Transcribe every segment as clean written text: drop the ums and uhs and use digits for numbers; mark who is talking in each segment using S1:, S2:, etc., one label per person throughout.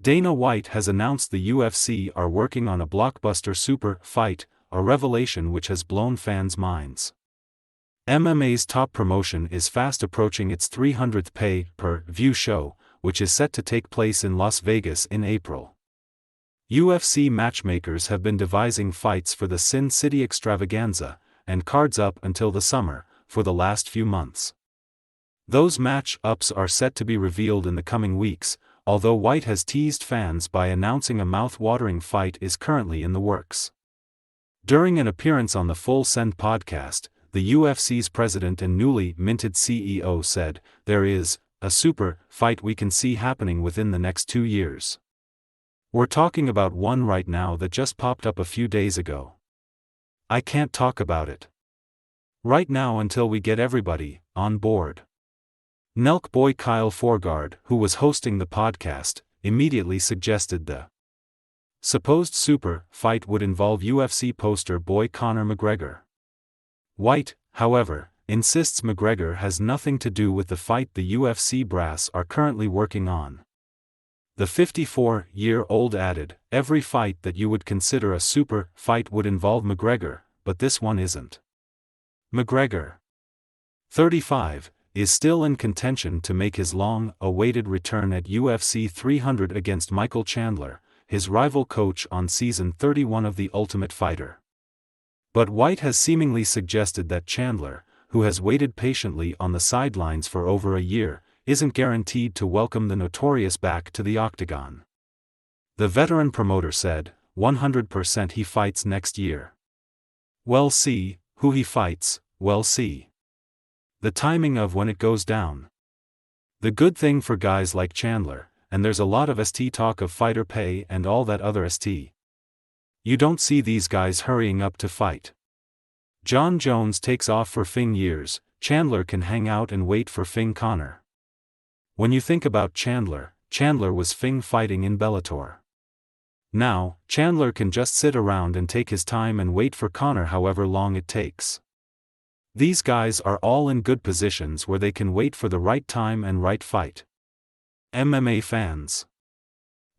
S1: Dana White has announced the UFC are working on a blockbuster super fight, a revelation which has blown fans' minds. MMA's top promotion is fast approaching its 300th pay-per-view show, which is set to take place in Las Vegas in April. UFC matchmakers have been devising fights for the Sin City extravaganza, and cards up until the summer, for the last few months. Those match-ups are set to be revealed in the coming weeks, although White has teased fans by announcing a mouth-watering fight is currently in the works. During an appearance on the Full Send podcast, the UFC's president and newly minted CEO said, "There is a super fight we can see happening within the next 2 years. We're talking about one right now that just popped up a few days ago. I can't talk about it right now until we get everybody on board." Nelk boy Kyle Forgard, who was hosting the podcast, immediately suggested the supposed super fight would involve UFC poster boy Conor McGregor. White, however, insists McGregor has nothing to do with the fight the UFC brass are currently working on. The 54-year-old added, "Every fight that you would consider a super fight would involve McGregor, but this one isn't." McGregor, 35, is still in contention to make his long-awaited return at UFC 300 against Michael Chandler, his rival coach on season 31 of The Ultimate Fighter. But White has seemingly suggested that Chandler, who has waited patiently on the sidelines for over a year, isn't guaranteed to welcome the Notorious back to the octagon. The veteran promoter said, 100% he fights next year. We'll see. Who he fights, we'll see. The timing of when it goes down. The good thing for guys like Chandler, and there's a lot of ST talk of fighter pay and all that other ST. You don't see these guys hurrying up to fight. John Jones takes off for Fing years, Chandler can hang out and wait for Fing Conor. When you think about Chandler was Fing fighting in Bellator. Now, Chandler can just sit around and take his time and wait for Conor however long it takes. These guys are all in good positions where they can wait for the right time and right fight. MMA fans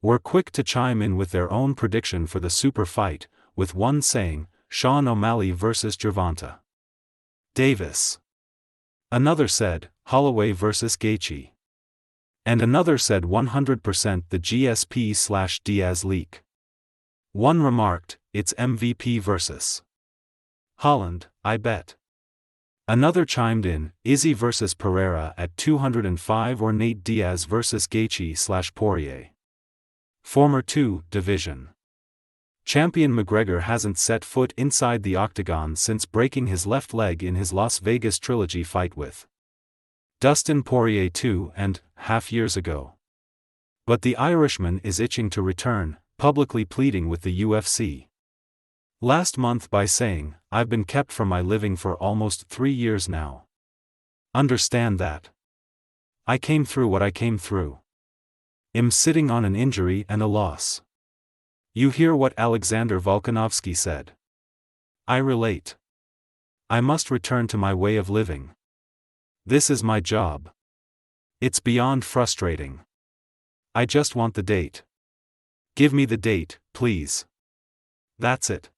S1: were quick to chime in with their own prediction for the super fight, with one saying, Sean O'Malley vs. Gervonta Davis. Another said, Holloway vs. Gaethje. And another said 100% the GSP/Diaz leak. One remarked, it's MVP vs. Holland, I bet. Another chimed in, Izzy vs. Pereira at 205 or Nate Diaz vs. Gaethje/Poirier. Former 2 division champion McGregor hasn't set foot inside the octagon since breaking his left leg in his Las Vegas trilogy fight with Dustin Poirier 2.5 years ago. But the Irishman is itching to return, publicly pleading with the UFC last month by saying, "I've been kept from my living for almost 3 years now. Understand that. I came through what I came through. I'm sitting on an injury and a loss. You hear what Alexander Volkanovski said. I relate. I must return to my way of living. This is my job. It's beyond frustrating. I just want the date. Give me the date, please. That's it."